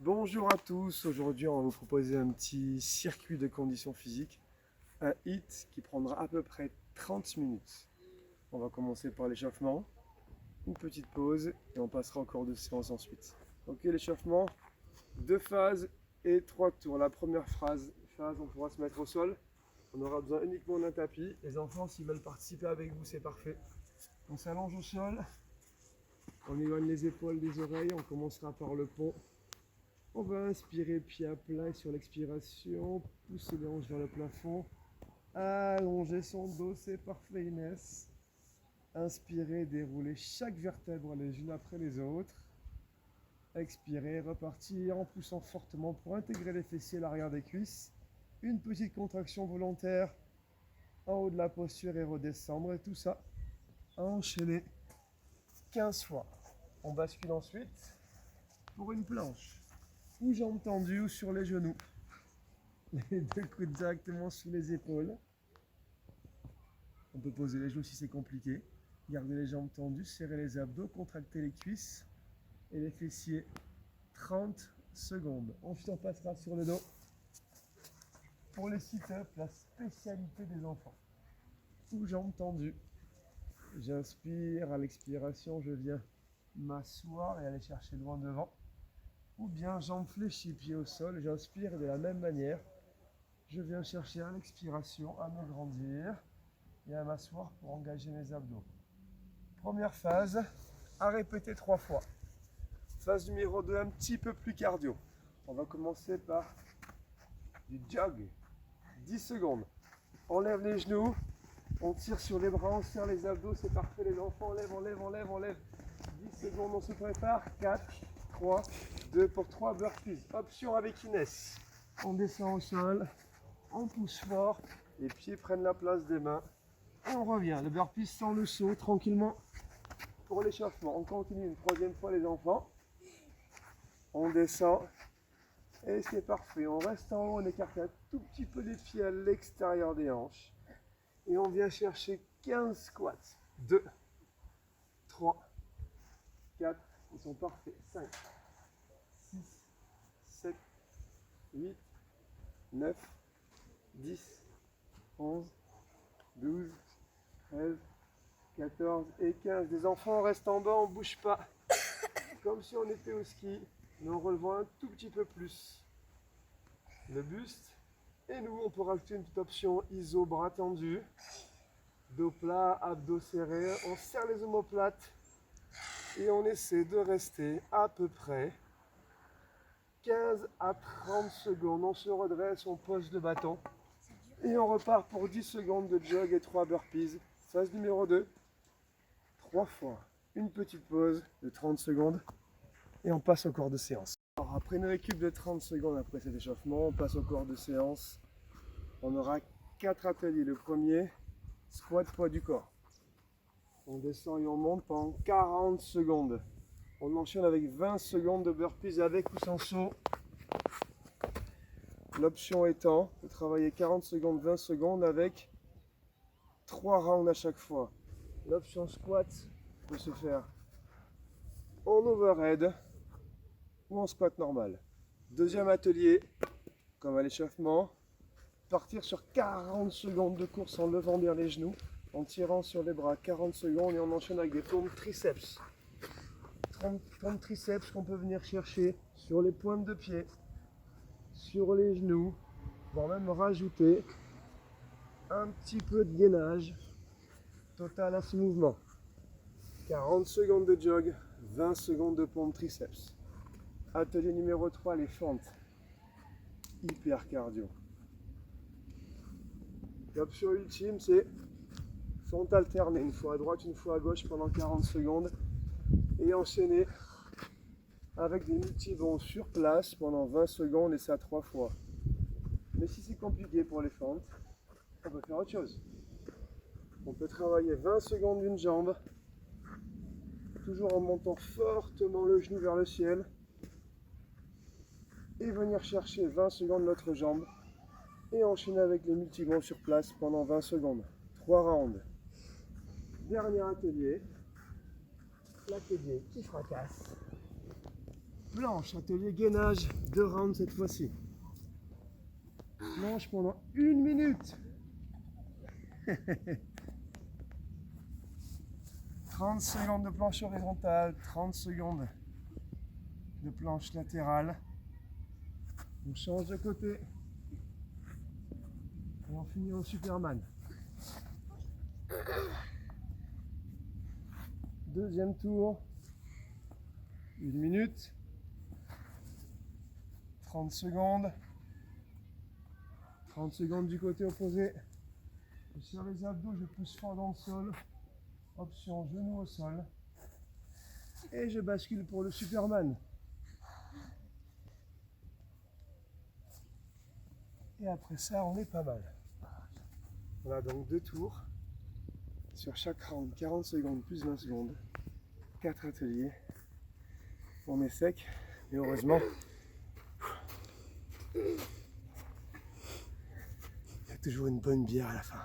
Bonjour à tous, aujourd'hui on va vous proposer un petit circuit de conditions physiques, un HIIT qui prendra à peu près 30 minutes. On va commencer par l'échauffement, une petite pause et on passera au cours de séance ensuite. Ok, l'échauffement, 2 phases et 3 tours. La première phase, on pourra se mettre au sol, on aura besoin uniquement d'un tapis. Les enfants, s'ils veulent participer avec vous, c'est parfait. On s'allonge au sol, on éloigne les épaules des oreilles, on commencera par le pont. On va inspirer pied à plat et sur l'expiration, pousser les hanches vers le plafond, allonger son dos, c'est parfait Inès. Inspirez, déroulez chaque vertèbre les unes après les autres. Expirez, repartir en poussant fortement pour intégrer les fessiers à l'arrière des cuisses. Une petite contraction volontaire en haut de la posture et redescendre. Et tout ça enchaîné 15 fois. On bascule ensuite pour une planche. Ou jambes tendues ou sur les genoux. Les deux coudes directement sous les épaules. On peut poser les genoux si c'est compliqué. Gardez les jambes tendues, serrez les abdos, contractez les cuisses et les fessiers. 30 secondes. Ensuite, on passera sur le dos pour les sit-ups, la spécialité des enfants. Ou jambes tendues. J'inspire, à l'expiration, je viens m'asseoir et aller chercher loin devant. Ou bien jambes fléchies, pieds au sol, j'inspire et de la même manière, je viens chercher à l'expiration à m'agrandir et à m'asseoir pour engager mes abdos. Première phase, à répéter 3 fois. Phase numéro 2, un petit peu plus cardio. On va commencer par du jog. 10 secondes. On lève les genoux, on tire sur les bras, on serre les abdos, c'est parfait les enfants, on lève. 10 secondes, on se prépare. 4, 3, 2 pour 3 burpees. Option avec Inès. On descend au sol, on pousse fort, les pieds prennent la place des mains. Et on revient. Le burpee sans le saut, tranquillement pour l'échauffement. On continue une troisième fois les enfants. On descend. Et c'est parfait. On reste en haut, on écarte un tout petit peu les pieds à l'extérieur des hanches. Et on vient chercher 15 squats. 2, 3, 4, ils sont parfaits. 5, 6, 7, 8, 9, 10, 11, 12, 13, 14 et 15. Les enfants restent en bas, on ne bouge pas. Comme si on était au ski, mais en relevant un tout petit peu plus le buste. Et nous, on peut rajouter une petite option iso, bras tendus, dos plat, abdos serrés. On serre les omoplates et on essaie de rester à peu près 15 à 30 secondes. On se redresse, on pose le bâton et on repart pour 10 secondes de jog et 3 burpees. Phase numéro 2, 3 fois. Une petite pause de 30 secondes et on passe au corps de séance. Alors, après une récup de 30 secondes après cet échauffement, on passe au corps de séance. On aura 4 ateliers. Le premier, squat poids du corps. On descend et on monte pendant 40 secondes. On enchaîne avec 20 secondes de burpees avec ou sans saut. L'option étant de travailler 40 secondes, 20 secondes avec 3 rounds à chaque fois. L'option squat peut se faire en overhead ou en squat normal. Deuxième atelier, comme à l'échauffement, partir sur 40 secondes de course en levant bien les genoux, en tirant sur les bras 40 secondes et on enchaîne avec des pompes triceps. Pompes triceps qu'on peut venir chercher sur les pointes de pied, sur les genoux, voire même rajouter un petit peu de gainage total à ce mouvement. 40 secondes de jog, 20 secondes de pompe triceps. Atelier numéro 3, les fentes. Hyper cardio. L'option ultime, c'est fente alternée, une fois à droite, une fois à gauche pendant 40 secondes et enchaîner avec des multibonds sur place pendant 20 secondes et ça 3 fois. Mais si c'est compliqué pour les fentes, on peut faire autre chose. On peut travailler 20 secondes d'une jambe, toujours en montant fortement le genou vers le ciel et venir chercher 20 secondes l'autre jambe et enchaîner avec les multibonds sur place pendant 20 secondes. 3 rounds. Dernier atelier, l'atelier qui fracasse. Planche, atelier gainage, 2 rounds cette fois-ci. Planche pendant 1 minute. 30 secondes de planche horizontale, 30 secondes de planche latérale. On change de côté. Et on finit au Superman. Deuxième tour. 1 minute. 30 secondes. 30 secondes du côté opposé. Et sur les abdos, je pousse fort dans le sol. Option genou au sol. Et je bascule pour le Superman. Et après ça, on est pas mal. Voilà donc 2 tours. Sur chaque round, 40 secondes plus 20 secondes. 4 ateliers. On est sec. Et heureusement, il y a toujours une bonne bière à la fin.